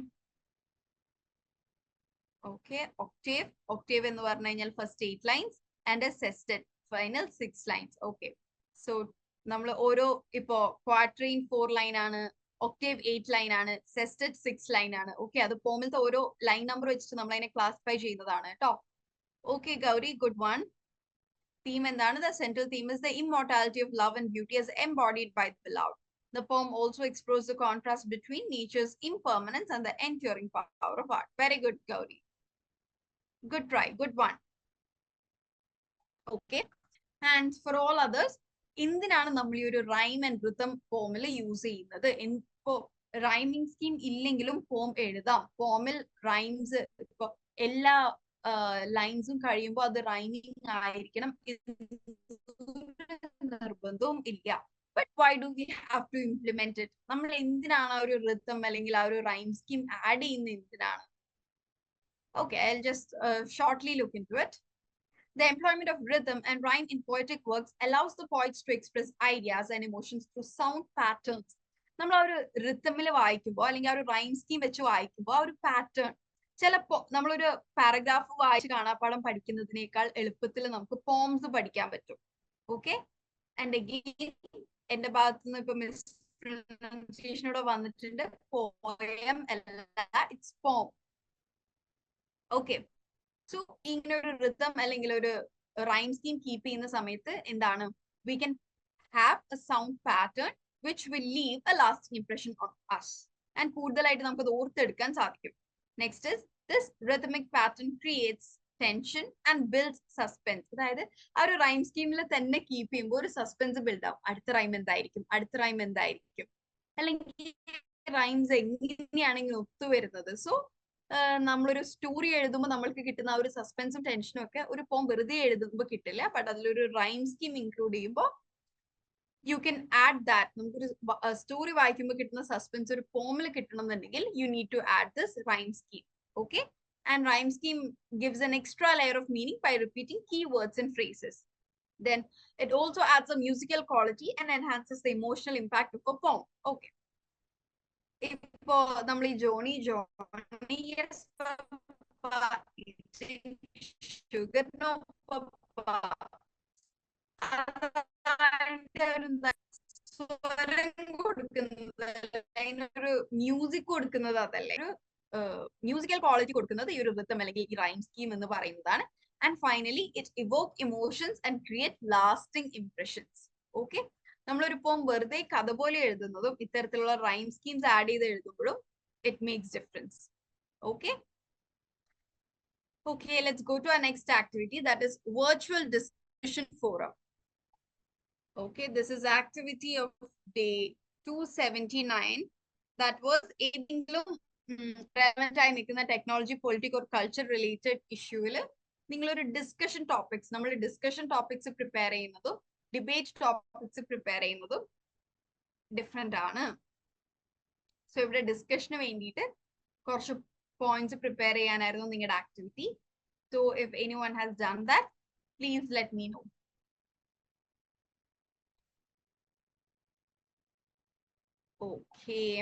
Okay. Octave. Octave എന്ന് പറഞ്ഞു കഴിഞ്ഞാൽ first 8 lines and a sestet final 6 lines. Okay. So നമ്മൾ ഓരോ ഇപ്പോ quatrain 4 line ആണ്, octave 8 line ആണ്, sestet 6 line ആണ്. Okay, അത് പോമിലത്തെ ഓരോ ലൈൻ നമ്പർ വെച്ചിട്ട് നമ്മൾ അതിനെ ക്ലാസിഫൈ ചെയ്യുന്നതാണ് കേട്ടോ. Okay, Gauri, good one. Theme എന്താണ്? The central theme is the immortality of love and beauty as embodied by the beloved. The poem also explores the contrast between nature's impermanence and the enduring power of art. Very good, Gauri. Good try, good one. Okay, and for all others, എന്തിനാണ് നമ്മൾ ഈ ഒരു rhyme and rhythm പോമിൽ use ചെയ്യുന്നത്? ഇപ്പോ rhyming scheme ഇല്ലെങ്കിലും പോം എഴുതാം. പോമിൽ rhymes ഇപ്പൊ എല്ലാ ലൈൻസും കഴിയുമ്പോൾ അത് റൈമിംഗ് ആയിരിക്കണം നിർബന്ധവും ഇല്ല. But why do we have to implement it? നമ്മൾ എന്തിനാണ് ആ ഒരു റിതം അല്ലെങ്കിൽ ആ ഒരു റൈം സ്കീം ആഡ് ചെയ്യുന്നത് എന്തിനാണ്? Okay, I'll just shortly look into it. The employment of rhythm and rhyme in poetic works allows the poets to express ideas and emotions through sound patterns. നമ്മൾ ആ ഒരു റിതമിൽ വായിക്കുമ്പോൾ അല്ലെങ്കിൽ ആ ഒരു റൈം സ്കീം വെച്ച് വായിക്കുമ്പോൾ ആ ഒരു പാറ്റേൺ ചിലപ്പോ നമ്മളൊരു പാരഗ്രാഫ് വായിച്ച് കാണാപ്പാടം പഠിക്കുന്നതിനേക്കാൾ എളുപ്പത്തിൽ നമുക്ക് പോംസ് പഠിക്കാൻ പറ്റും. ഓക്കെ, ആൻഡ് അഗെയിൻ എന്റെ ഭാഗത്തു നിന്ന് ഇപ്പൊ മിസ്പ്രൊനൗൺസിയേഷനോടെ വന്നിട്ടുണ്ട്. പോയം അല്ല, ഇറ്റ്സ് പോം. ഓക്കെ, സോ ഇങ്ങനെ ഒരു റിതം അല്ലെങ്കിൽ ഒരു റൈം സ്കീം കീപ്പ് ചെയ്യുന്ന സമയത്ത് എന്താണ്, we can have a sound pattern which will leave a lasting impression on us. And കൂടുതലായിട്ട് നമുക്ക് അത് ഓർത്തെടുക്കാൻ സാധിക്കും. Next is this rhythmic pattern creates tension and builds suspense. അതായത് ആ ഒരു റൈം സ്കീമിൽ തന്നെ കീപ്പ് ചെയ്യുമ്പോൾ ഒരു സസ്പെൻസ് ബിൽഡ് ആവും. അടുത്ത റൈം എന്തായിരിക്കും, അടുത്ത റൈം എന്തായിരിക്കും, അല്ലെങ്കിൽ റൈംസ് എങ്ങനെയാണ് ഇങ്ങനെ ഒത്തുവരുന്നത്. സോ നമ്മളൊരു സ്റ്റോറി എഴുതുമ്പോൾ നമ്മൾക്ക് കിട്ടുന്ന ആ ഒരു സസ്പെൻസും ടെൻഷനും ഒക്കെ ഒരു പോം വെറുതെ എഴുതുമ്പോൾ കിട്ടില്ല. ബട്ട് അതിലൊരു റൈം സ്കീം ഇൻക്ലൂഡ് ചെയ്യുമ്പോൾ യു ക്യാൻ ആഡ് ദാറ്റ്. നമുക്കൊരു സ്റ്റോറി വായിക്കുമ്പോൾ കിട്ടുന്ന സസ്പെൻസ് ഒരു പോമിൽ കിട്ടണമെന്നുണ്ടെങ്കിൽ you need to add this rhyme scheme. Okay, and rhyme scheme gives an extra layer of meaning by repeating key words and phrases. Then it also adds a musical quality and enhances the emotional impact of a poem. Okay, ഇപ്പോ നമ്മൾ ഈ Johnny sugar no സ്വരം കൊടുക്കുന്നത്, അതിനൊരു music കൊടുക്കുന്നത്, അതല്ലേ ഒരു musical quality കൊടുക്കുന്നത് ഈ ഒരു റിതം അല്ലെങ്കിൽ ഈ റൈം സ്കീം എന്ന് പറയുന്നതാണ്. And finally it Evoque emotions and create lasting impressions. Okay, നമ്മളൊരു പോം വെറുതെ കഥ പോലെ എഴുതുന്നതും ഇത്തരത്തിലുള്ള റൈം സ്കീംസ് ആഡ് ചെയ്ത് എഴുതുമ്പോഴും it makes difference. Okay, okay, let's go to our next activity, that is virtual discussion forum. Okay, this is activity of day 279. That was ഏതെങ്കിലും relevant ആയി നിൽക്കുന്ന technology, politic or culture related ഇഷ്യൂവിൽ നിങ്ങളൊരു discussion topics, നമ്മൾ discussion topics prepare ചെയ്യുന്നതും debate topics prepare ചെയ്യുന്നതും different ആണ്. So ഇവിടെ ഡിസ്കഷന് വേണ്ടിയിട്ട് കുറച്ച് points prepare ചെയ്യാനായിരുന്നു നിങ്ങളുടെ activity. So if anyone has done that, please let me know. Okay,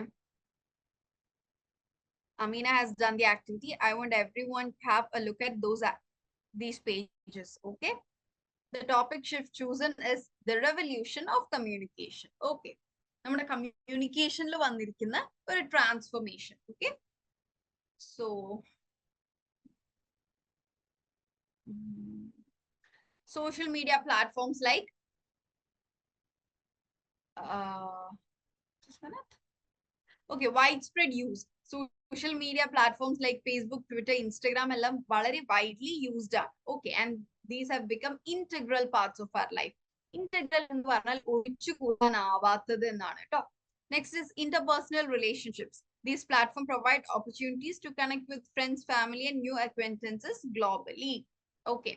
Amina has done the activity. I want everyone to have a look at these pages. Okay, the topic shift chosen is the revolution of communication. Okay, നമ്മുടെ കമ്മ്യൂണിക്കേഷനിൽ വന്നിരിക്കുന്ന ഒരു transformation. Okay, so social media platforms like just a minute. Okay, widespread use. Social media platforms like Facebook, Twitter, Instagram എല്ലാം വളരെ widely used ആണ്. Okay, and these have become integral parts of our life. Integral എന്ന് പറഞ്ഞാൽ ഒഴിച്ചു കൂടാനാവാത്തത് എന്നാണ് കേട്ടോ. Next is interpersonal relationships. These platforms provide opportunities to connect with friends, family, and new acquaintances globally. Okay,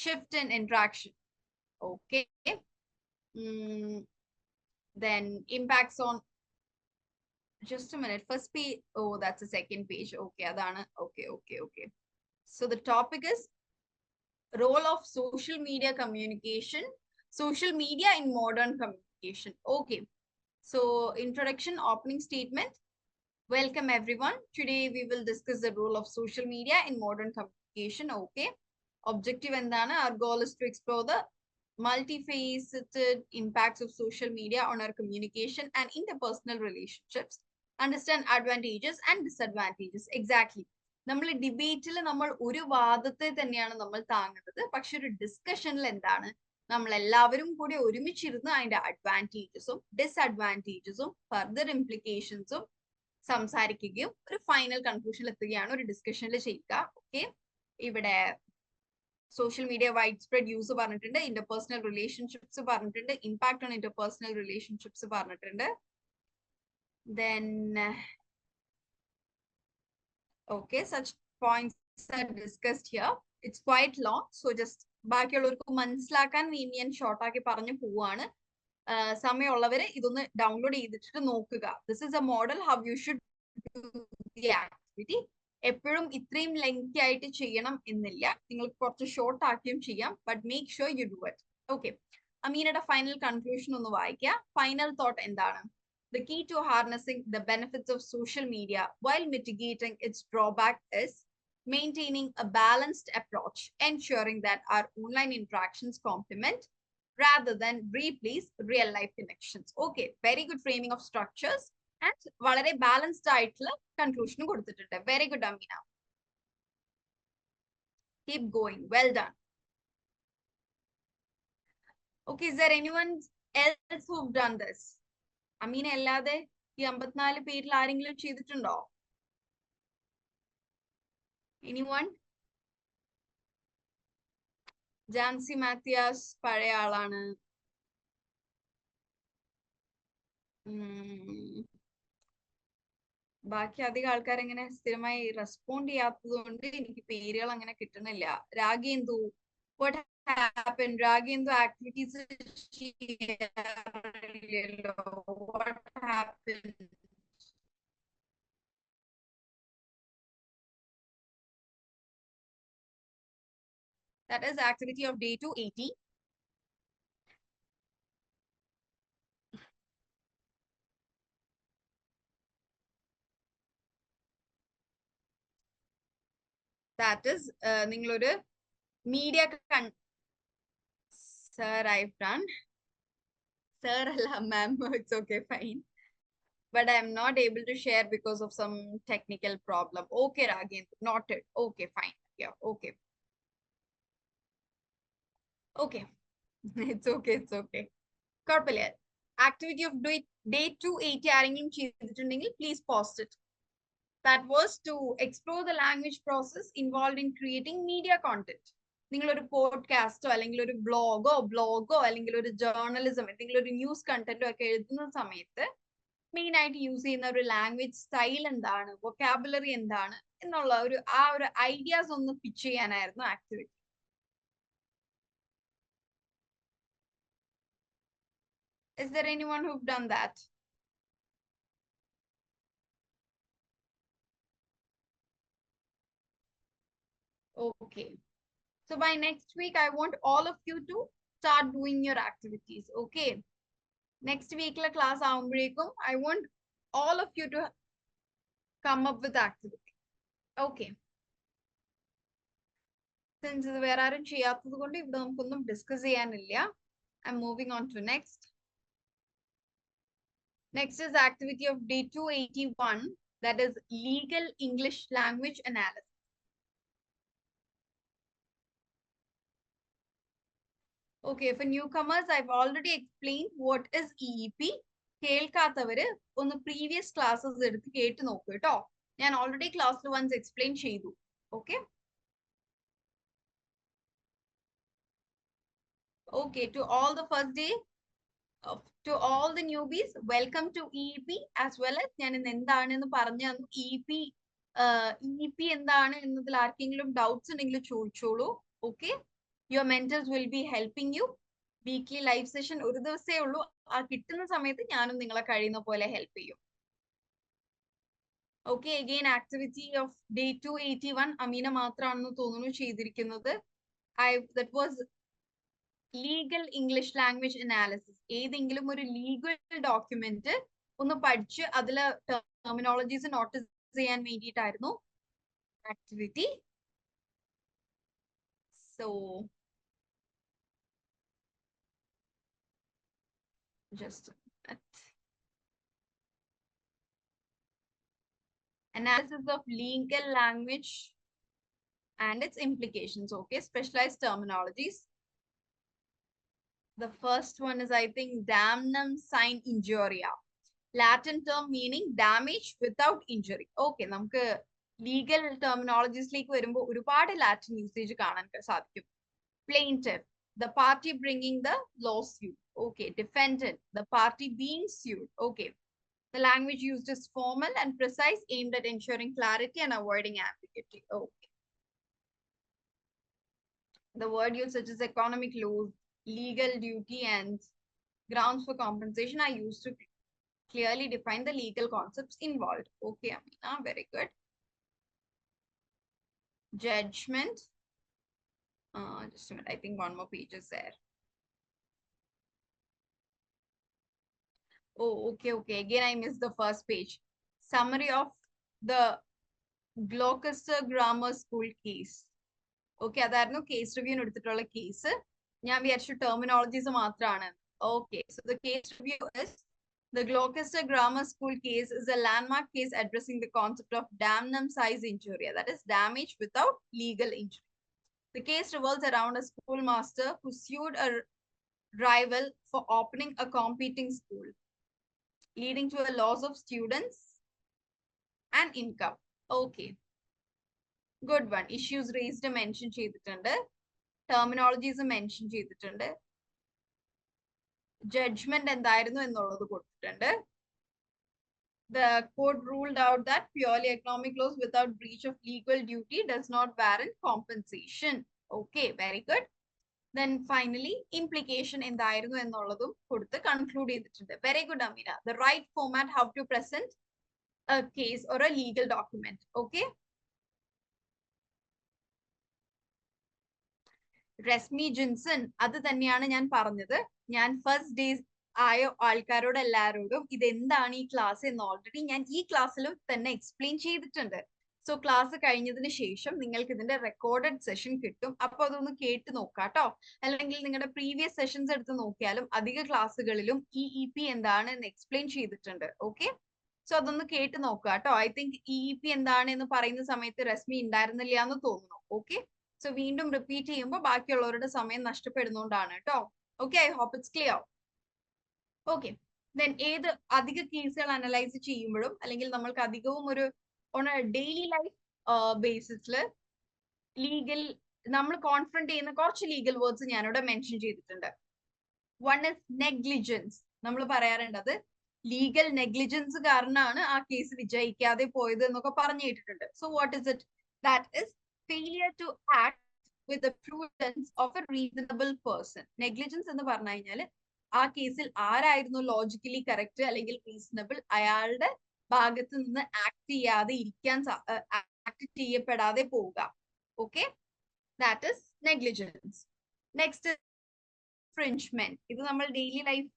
shift in interaction. Okay, then impacts on, just a minute, first page. Oh, that's the second page. Okay, adana. Okay. So the topic is role of social media communication, social media in modern communication. Okay. So introduction, opening statement. Welcome everyone. Today we will discuss the role of social media in modern communication. Okay. Objective endana, our goal is to explore the multifaceted impacts of social media on our communication and interpersonal relationships. Understand advantages and disadvantages. Exactly. നമ്മൾ ഡിബേറ്റിൽ നമ്മൾ ഒരു വാദത്തെ തന്നെയാണ് നമ്മൾ താങ്ങുന്നത്. പക്ഷെ ഒരു ഡിസ്കഷനിൽ എന്താണ്, നമ്മൾ എല്ലാവരും കൂടി ഒരുമിച്ചിരുന്ന് അതിന്റെ അഡ്വാൻറ്റേജസും ഡിസ്അഡ്വാൻറ്റേജസും ഫർദർ ഇംപ്ലിക്കേഷൻസും സംസാരിക്കുകയും ഒരു ഫൈനൽ കൺക്ലൂഷനിൽ എത്തുകയാണ് ഒരു ഡിസ്കഷനിൽ ചെയ്യുക. ഓക്കെ. ഇവിടെ social media wide spread use പറഞ്ഞിട്ടുണ്ട്, ഇന്റർപേഴ്സണൽ റിലേഷൻഷിപ്സ് പറഞ്ഞിട്ടുണ്ട്, ഇമ്പാക്ട് ഓൺ ഇന്റർപേഴ്സണൽ റിലേഷൻഷിപ്സ് പറഞ്ഞിട്ടുണ്ട്. Then okay, such points are discussed here. It's quite long, so just ബാക്കിയുള്ളവർക്ക് മനസ്സിലാക്കാൻ വേണ്ടി ഞാൻ ഷോർട്ട് ആക്കി പറഞ്ഞു പോവാണ്. സമയമുള്ളവരെ ഇതൊന്ന് ഡൗൺലോഡ് ചെയ്തിട്ട് നോക്കുക. This is A model how you should do the activity. എപ്പോഴും ഇത്രയും ലെങ്തി ആയിട്ട് ചെയ്യണം എന്നില്ല, നിങ്ങൾക്ക് കുറച്ച് ഷോർട്ട് ആക്കിയും ചെയ്യാം, but make sure you do it. Okay. അമീനയുടെ ഫൈനൽ കൺക്ലൂഷൻ ഒന്ന് വായിക്കുക. ഫൈനൽ തോട്ട് എന്താണ്? The key to harnessing the benefits of social media while mitigating its drawback is maintaining a balanced approach, ensuring that our online interactions complement rather than replace real life connections. Okay, very good framing of structures and വളരെ balanced ആയിട്ടുള്ള conclusion കൊടുത്തിട്ടുണ്ട്. Very good, Amina. Keep going. Well done. Okay, is there anyone else who've done this? Ameena അല്ലാതെ ഈ 54 പേരിൽ ആരെങ്കിലും ചെയ്തിട്ടുണ്ടോ? Anyone? Jancy Mathias പഴയ ആളാണ്. ബാക്കി അധികം ആൾക്കാർ എങ്ങനെ സ്ഥിരമായി റെസ്പോണ്ട് ചെയ്യാത്തത് കൊണ്ട് എനിക്ക് പേരുകൾ അങ്ങനെ കിട്ടുന്നില്ല. Ragendu, what happened? Ragendu activities ചെയ്യില്ലല്ലോ. What happened? That is activity of day 280. That is നിങ്ങളൊരു media sir, I've done. Sir, ma'am, it's okay, fine. But I'm not able to share because of some technical problem. Okay, Ragin, noted. Okay, fine. Yeah, okay. Okay. It's okay, it's okay. Corpulate. Activity of day 280 ആരെങ്കിലും ചെയ്തിട്ടുണ്ടെങ്കിൽ please post it. That was to explore the language process involved in creating media content. നിങ്ങളൊരു പോഡ്കാസ്റ്റോ അല്ലെങ്കിൽ ഒരു ബ്ലോഗോ അല്ലെങ്കിൽ ഒരു journalism എന്തെങ്കിലും ഒരു news കണ്ടന്റോ ഒക്കെ എഴുതുന്ന സമയത്ത് മെയിൻ ആയിട്ട് യൂസ് ചെയ്യുന്ന ഒരു ലാംഗ്വേജ് സ്റ്റൈൽ എന്താണ്, വൊക്കാബുലറി എന്താണ് എന്നുള്ള ഒരു ഐഡിയാസ് ഒന്ന് പിച്ച് ചെയ്യാനായിരുന്നു activity. Is there anyone who've done that? Okay. So by next week, I want all of you to start doing your activities. Okay. Next week class ആവുമ്പോഴേക്കും I want all of you to come up with activity. Okay. Since ഇത് വേറെ ആരും ചെയ്യാത്തത് കൊണ്ട് ഇവിടെ നമുക്കൊന്നും discuss ചെയ്യാനില്ല. I'm moving on to next. Next is activity of day 281, that is legal English language analysis. Okay, for newcomers, I've already explained what is EEP. കേൾക്കാത്തവര് ഒന്ന് previous classes എടുത്ത് കേട്ട് നോക്കൂ കേട്ടോ. ഞാൻ ഓൾറെഡി ക്ലാസ്സിൽ വൺസ് എക്സ്പ്ലെയിൻ ചെയ്തു. Okay. Okay, to all the first day, to all the newbies, welcome to EEP as well as ഞാൻ ഇന്ന് എന്താണെന്ന് പറഞ്ഞു തന്നു. EEP എന്താണ് എന്നതിൽ ആർക്കെങ്കിലും ഡൗട്ട്സ് ഉണ്ടെങ്കിൽ ചോദിച്ചോളൂ. Okay. Your mentors will be helping you. Weekly live session ഒരു ദിവസമേ ഉള്ളൂ. ആ കിട്ടുന്ന സമയത്ത് ഞാനും നിങ്ങളെ കഴിയുന്ന പോലെ ഹെൽപ്പ് ചെയ്യും. Okay, again activity of day 281 Ameena മാത്രമാണെന്ന് തോന്നുന്നു ചെയ്തിരിക്കുന്നത്. That was legal English language analysis. ഏതെങ്കിലും ഒരു ലീഗൽ ഡോക്യുമെന്റ് ഒന്ന് പഠിച്ച് അതിലെ ടെർമിനോളജീസ് നോട്ട് ചെയ്യാൻ വേണ്ടിയിട്ടായിരുന്നു activity. So just a minute. Analysis of legal language and its implications. Okay, specialized terminologies. The first one is, I think, damnum sine injuria. Latin term meaning damage without injury. Okay, നമുക്ക് legal terminologiesലേക്ക് വരുമ്പോൾ ഒരുപാട് Latin usage കാണാൻ സാധിക്കും. Plaintiff, the party bringing the lawsuit. Okay, defendant, the party being sued. Okay, the language used is formal and precise, aimed at ensuring clarity and avoiding ambiguity. Okay, the word used such as economic loss, legal duty, and grounds for compensation are used to clearly define the legal concepts involved. Okay, Amina, very good. Judgment. Just a minute, I think one more page is there. Oh, okay. Again, I missed the first page. Summary of the Gloucester Grammar School case. Okay, അതായിരുന്നു case റിവ്യൂവിന് എടുത്തിട്ടുള്ള case. ഞാൻ വിചാരിച്ചു terminologies മാത്രമാണ്. Okay, so the case review is the Gloucester Grammar School case is a landmark case addressing the concept of damnum sine injuria, that is damage without legal injury. The case revolves around a schoolmaster who sued a rival for opening a competing school, leading to a loss of students and income. Okay, good one. Issues raised mention ചെയ്തിട്ടുണ്ട്, terminologies mention ചെയ്തിട്ടുണ്ട്, judgment എന്തായിരുന്നു എന്നുള്ളത് കൊടുത്തിട്ടുണ്ട്. The court ruled out that purely economic loss without breach of legal duty does not warrant compensation. Okay, very good. Then finally, implication എന്തായിരുന്നു എന്നുള്ളതും കൊടുത്ത് conclude ചെയ്തിട്ടുണ്ട്. Very good, Amina. The right format, how to present a case or a legal document. Okay. Resmi Johnson, അത് തന്നെയാണ് ഞാൻ പറഞ്ഞത്. ഞാൻ first days ആയ ആൾക്കാരോട് എല്ലാവരോടും ഇതെന്താണ് ഈ ക്ലാസ് എന്ന് ഓൾറെഡി ഞാൻ ഈ ക്ലാസ്സിലും തന്നെ എക്സ്പ്ലെയിൻ ചെയ്തിട്ടുണ്ട്. സോ ക്ലാസ് കഴിഞ്ഞതിന് ശേഷം നിങ്ങൾക്ക് ഇതിന്റെ റെക്കോർഡഡ് സെഷൻ കിട്ടും. അപ്പൊ അതൊന്ന് കേട്ട് നോക്കാട്ടോ. അല്ലെങ്കിൽ നിങ്ങളുടെ പ്രീവിയസ് സെഷൻസ് എടുത്ത് നോക്കിയാലും അധിക ക്ലാസ്സുകളിലും EEP എന്താണ് എന്ന് എക്സ്പ്ലെയിൻ ചെയ്തിട്ടുണ്ട്. ഓക്കെ, സോ അതൊന്ന് കേട്ട് നോക്കാട്ടോ. ഐ തിങ്ക് EEP എന്താണ് എന്ന് പറയുന്ന സമയത്ത് രശ്മി ഉണ്ടായിരുന്നില്ല എന്ന് തോന്നുന്നു. ഓക്കെ, സോ വീണ്ടും റിപ്പീറ്റ് ചെയ്യുമ്പോൾ ബാക്കിയുള്ളവരുടെ സമയം നഷ്ടപ്പെടുന്നോണ്ടാണ് കേട്ടോ. Okay, I hope it's clear. Okay, then ഏത് അധിക കേസുകൾ അനലൈസ് ചെയ്യുമ്പോഴും അല്ലെങ്കിൽ നമ്മൾക്ക് അധികവും ഒരു ഓൺ എ ഡെയിലി ലൈഫ് ബേസിസിൽ ലീഗൽ നമ്മൾ കോൺഫ്രണ്ട് ചെയ്യുന്ന കുറച്ച് ലീഗൽ വേർഡ്സ് ഞാനിവിടെ മെൻഷൻ ചെയ്തിട്ടുണ്ട്. One is negligence. നമ്മൾ പറയാറുണ്ടത് ലീഗൽ നെഗ്ലിജൻസ് കാരണമാണ് ആ കേസ് വിജയിക്കാതെ പോയത് എന്നൊക്കെ പറഞ്ഞു കേട്ടിട്ടുണ്ട്. So what is it? That is failure to act with the prudence of a reasonable person. Negligence എന്ന് പറഞ്ഞു കഴിഞ്ഞാൽ ആ കേസിൽ ആരായിരുന്നു ലോജിക്കലി കറക്റ്റ് അല്ലെങ്കിൽ റീസണബിൾ, അയാളുടെ ഭാഗത്ത് നിന്ന് ആക്ട് ചെയ്യപ്പെടാതെ പോവുക. Okay, that is negligence. Next infringement. ഇത് നമ്മൾ ഡെയിലി ലൈഫ്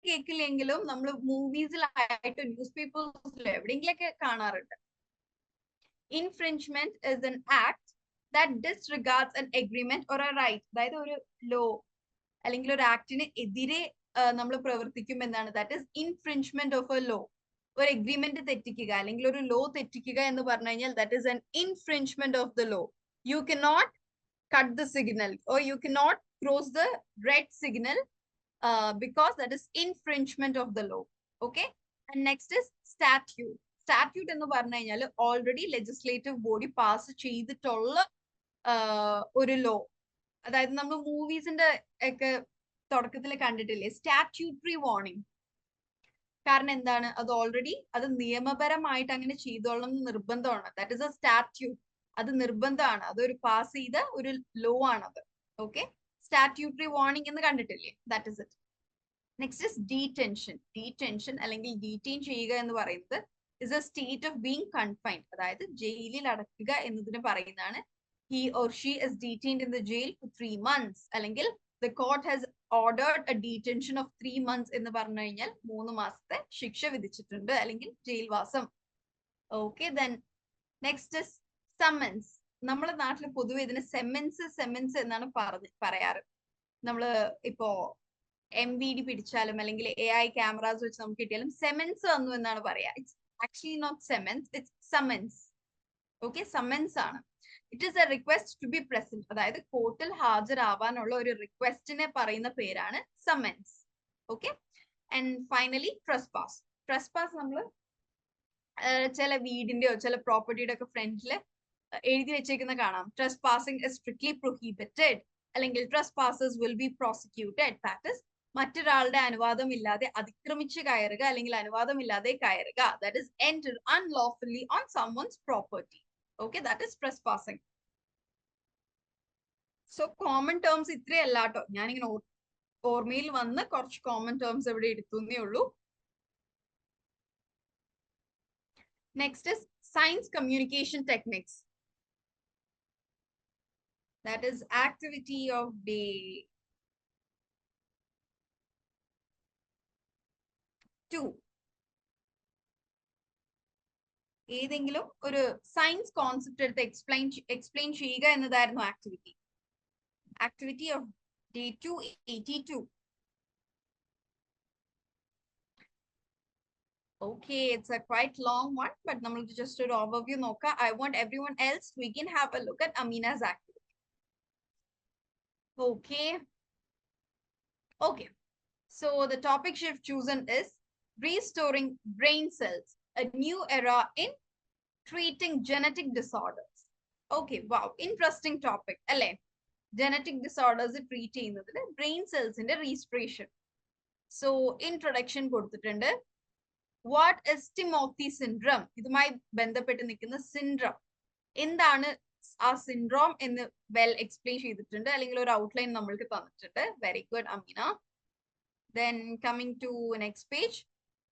കേൾക്കില്ലെങ്കിലും നമ്മൾ മൂവീസിലായിട്ട് ന്യൂസ് പേപ്പേഴ്സിലോ എവിടെയെങ്കിലൊക്കെ കാണാറുണ്ട്. Infringement is an act that disregards an agreement or a right. അതായത് ഒരു ലോ അല്ലെങ്കിൽ ഒരു ആക്ടിന് എതിരെ നമ്മൾ പ്രവർത്തിക്കും എന്നാണ്. That is infringement of a law. ഒരു എഗ്രിമെന്റ് തെറ്റിക്കുക അല്ലെങ്കിൽ ഒരു ലോ തെറ്റിക്കുക എന്ന് പറഞ്ഞു കഴിഞ്ഞാൽ that is an infringement of the law. You cannot cut the signal or you cannot cross the red signal because that is infringement of the law. Okay, and next is statute. Statute എന്ന് പറഞ്ഞു കഴിഞ്ഞാൽ already legislative body pass ചെയ്തിട്ടുള്ള ഒരു law. അതായത് നമ്മൾ മൂവീസിന്റെ ഒക്കെ തുടക്കത്തിൽ കണ്ടിട്ടില്ലേ സ്റ്റാറ്റ്യൂട്ടറി വാർണിംഗ്. കാരണം എന്താണ്? അത് ഓൾറെഡി അത് നിയമപരമായിട്ട് അങ്ങനെ ചെയ്തോളണം എന്ന് നിർബന്ധമാണ്. That is A statute. അത് നിർബന്ധമാണ്. അതൊരു പാസ് ചെയ്ത ഒരു ലോ ആണത്. ഓക്കെ, സ്റ്റാറ്റ്യൂട്ടറി വാർണിംഗ് എന്ന് കണ്ടിട്ടില്ലേ? That is it. Next is detention. Detention അല്ലെങ്കിൽ ഡീറ്റെയിൻ ചെയ്യുക എന്ന് പറയുന്നത് is a state of being confined. അതായത് ജയിലിൽ അടക്കുക എന്നതിന് പറയുന്നതാണ് he or she is detained in the jail for 3 months. അല്ലെങ്കിൽ the court has ordered a detention of 3 months എന്ന് പറഞ്ഞു കഴിഞ്ഞാൽ 3 മാസത്തെ ശിക്ഷ വിധിച്ചിട്ടുണ്ട് അല്ലെങ്കിൽ ജയിൽവാസം. Okay, then next is summons. നമ്മുടെ നാട്ടിൽ പൊതുവെ ഇതിന് സെമൻസ് എന്നാണ് പറയാറ്. നമ്മള് ഇപ്പോ MVD പിടിച്ചാലും അല്ലെങ്കിൽ AI ക്യാമറാസ് വെച്ച് നമുക്ക് കിട്ടിയാലും സെമൻസ് വന്നു എന്നാണ് പറയാ. It's actually not semens, it's summons. Okay, summons ആണ്. It is a request to be present. അതായത് കോർട്ടിൽ ഹാജരാവാനുള്ള ഒരു റിക്വസ്റ്റിനെ പറയുന്ന പേരാണ് summons. Okay, and finally trespass. Trespass നമ്മൾ ചില വീടിന്റെയോ ചില പ്രോപ്പർട്ടിയുടെ ഒക്കെ ഫ്രണ്ടിൽ എഴുതി വെച്ചേക്കുന്ന കാണാം, ട്രസ്പാസിംഗ് ഇസ് സ്ട്രിക്ട്ലി പ്രൊഹിബിറ്റഡ്, അല്ലെങ്കിൽ trespassers will be prosecuted. That is മറ്റൊരാളുടെ അനുവാദം ഇല്ലാതെ അതിക്രമിച്ച് കയറുക അല്ലെങ്കിൽ അനുവാദം ഇല്ലാതെ കയറുക. That is enter unlawfully on someone's property. Okay, that is trespassing. So common terms ഇത്രയല്ല കേട്ടോ, ഞാനിങ്ങനെ ഓർമ്മയിൽ വന്ന് കുറച്ച് കോമൺ ടേംസ് ഇവിടെ എടുത്തുന്നേ ഉള്ളൂ. Next is science communication techniques. That is activity of day 2. ഏതെങ്കിലും ഒരു സയൻസ് കോൺസെപ്റ്റ് എടുത്ത് എക്സ്പ്ലെയിൻ ചെയ്യുക എന്നതായിരുന്നു activity. Activity off day 282. Okay, it's a quite long one, but നമ്മൾ just ഒരു overview നോക്കാം. I want everyone else, we can have a look at Amina's activity. Okay, so the topic she've chosen is restoring brain cells, a new era in treating genetic disorders. Okay, wow, interesting topic അല്ലേ? Genetic disorders treat ചെയ്യുന്നതിൽ brain cells ന്റെ restoration. So introduction കൊടുത്തിട്ടുണ്ട്. What is Timothy syndrome? ഇതുമായി ബന്ധപ്പെട്ട് നിൽക്കുന്ന syndrome എന്താണ്, ആ syndrome എന്ന് വെൽ എക്സ്പ്ലെയിൻ ചെയ്തിട്ടുണ്ട്, അല്ലെങ്കിൽ ഒരു ഔട്ട്ലൈൻ നമ്മൾക്ക് തന്നിട്ടുണ്ട്. Very good Ameena. Then coming to next page,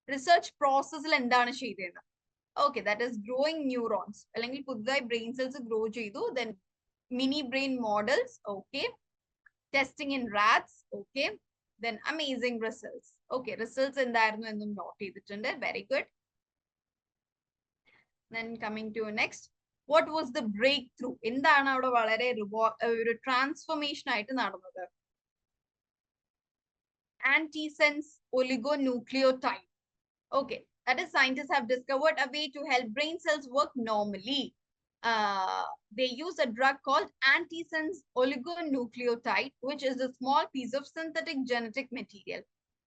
research പ്രോസസ്സിൽ എന്താണ് ചെയ്തത്? Okay, that is growing neurons, അല്ലെങ്കിൽ പുതുതായി ബ്രെയിൻ സെൽസ് ഗ്രോ ചെയ്തു. Then mini brain models. Okay, testing in rats. Okay, then amazing results. Okay, results എന്തായിരുന്നു എന്നും നോട്ട് ചെയ്തിട്ടുണ്ട്. Very good. Then coming to next, what was the breakthrough? എന്താണ് അവിടെ വളരെ ഒരു ട്രാൻസ്ഫോർമേഷൻ ആയിട്ട് നടന്നത്? Antisense oligonucleotide. Okay, that is scientists have discovered a way to help brain cells work normally. They use a drug called antisense oligonucleotide, which is a small piece of synthetic genetic material.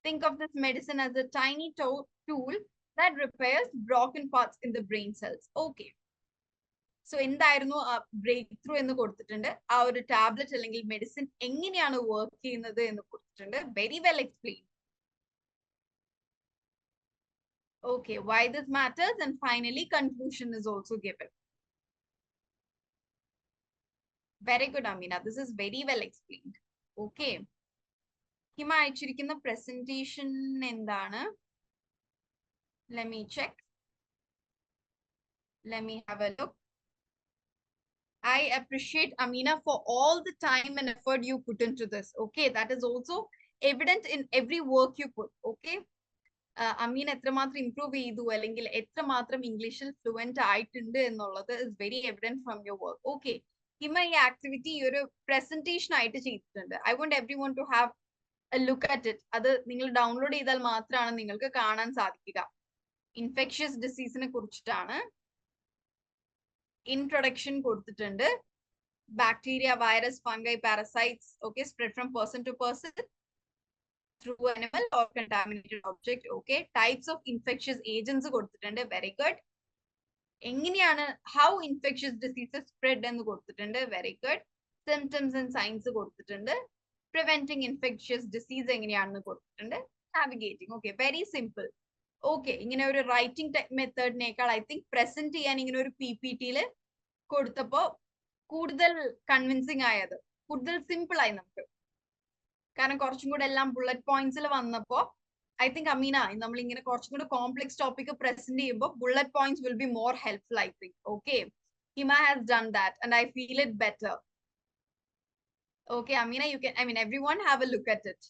Think of this medicine as a tiny tool that repairs broken parts in the brain cells. Okay, so എന്തായിരുന്നു break through എന്ന് കൊടുത്തിട്ടുണ്ട്. ആ ഒരു tablet അല്ലെങ്കിൽ medicine എങ്ങനെയാണ് work ചെയ്യുന്നത് എന്ന് കൊടുത്തിട്ടുണ്ട്. Very well explain. Okay, why this matters, and finally conclusion is also given. Very good, Amina. This is very well explained. Okay. Hima അയച്ചിരിക്കുന്ന presentation എന്താണ്? Let me check. Let me have a look. I appreciate Amina for all the time and effort you put into this. Okay, that is also evident in every work you put. Okay. Amina എത്രമാത്രം improve ചെയ്തു അല്ലെങ്കിൽ എത്രമാത്രം ഇംഗ്ലീഷിൽ fluent ആയിട്ടുണ്ട് എന്നുള്ളത് is very evident from your work. Okay. ഹിമ ഈ activity ഒരു presentation ആയിട്ട് ചെയ്തിട്ടുണ്ട്. I want everyone to have a look at it. അത് നിങ്ങൾ ഡൗൺലോഡ് ചെയ്താൽ മാത്രമാണ് നിങ്ങൾക്ക് കാണാൻ സാധിക്കുക. ഇൻഫെക്ഷ്യസ് ഡിസീസിനെ കുറിച്ചിട്ടാണ്. ഇൻട്രൊഡക്ഷൻ കൊടുത്തിട്ടുണ്ട്. Bacteria, virus, fungi, parasites. Okay, spread from person to person through animal or contaminated object. Okay, types of infectious agents കൊടുത്തിട്ടുണ്ട്. Very good. എങ്ങനെയാണ് ഹൗ ഇൻഫെക്ഷ്യസ് ഡിസീസസ് സ്പ്രെഡ് എന്ന് കൊടുത്തിട്ടുണ്ട്. Very good. Symptoms and signs കൊടുത്തിട്ടുണ്ട്. Preventing infectious disease എങ്ങനെയാണെന്ന് കൊടുത്തിട്ടുണ്ട്. Navigating. Okay, very simple. Okay, ഇങ്ങനെ ഒരു writing മെത്തേഡിനേക്കാൾ ഐ തിങ്ക് പ്രസന്റ് ചെയ്യാൻ ഇങ്ങനെ ഒരു PPT കൊടുത്തപ്പോ കൂടുതൽ കൺവിൻസിങ് ആയത്, കൂടുതൽ സിമ്പിൾ ആയി നമുക്ക്. കാരണം കുറച്ചും കൂടെ എല്ലാം ബുള്ളറ്റ് പോയിന്റ്സിൽ വന്നപ്പോ I think Amina, നമ്മൾ ഇങ്ങനെ കുറച്ചും കൂടെ കോംപ്ലക്സ് ടോപ്പിക് പ്രസന്റ് ചെയ്യുമ്പോൾ bullet points will be more helpful I think. Okay, Hima has done that and I feel it better. Okay, Amina, you can, I mean, everyone have a look at it.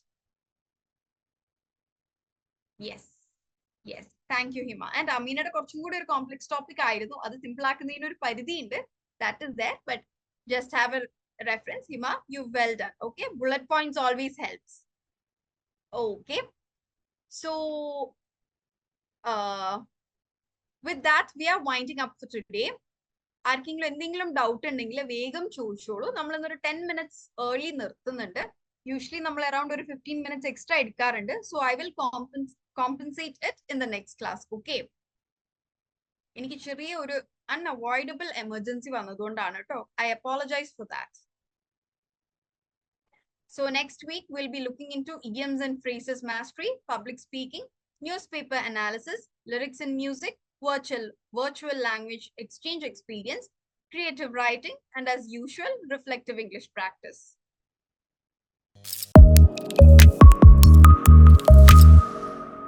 Yes. Yes. Thank you, Hima. And Aminയുടെ കുറച്ചും കൂടി ഒരു complex topic ആയിരുന്നു. അത് simple ആക്കുന്നതിന് ഒരു പരിധി ഉണ്ട്. That is there, but just have a reference. Hima, you've well done. Okay, bullet points always helps. Okay. So, with that, we are winding up for today. ആർക്കെങ്കിലും എന്തെങ്കിലും ഡൗട്ട് ഉണ്ടെങ്കിൽ വേഗം ചോദിച്ചോളൂ. നമ്മൾ ഇന്നൊരു 10 minutes ഏർലി നിർത്തുന്നുണ്ട്. യൂഷ്വലി നമ്മൾ around ഒരു 15 minutes extra എടുക്കാറുണ്ട്. So I will compensate it in the next class. Okay. എനിക്ക് ചെറിയ ഒരു unavoidable emergency വന്നതുകൊണ്ടാണ് കേട്ടോ. I apologize for that. So next week we'll be looking into idioms and phrases mastery, public speaking, newspaper analysis, lyrics and music, virtual language exchange experience, creative writing, and as usual, reflective English practice.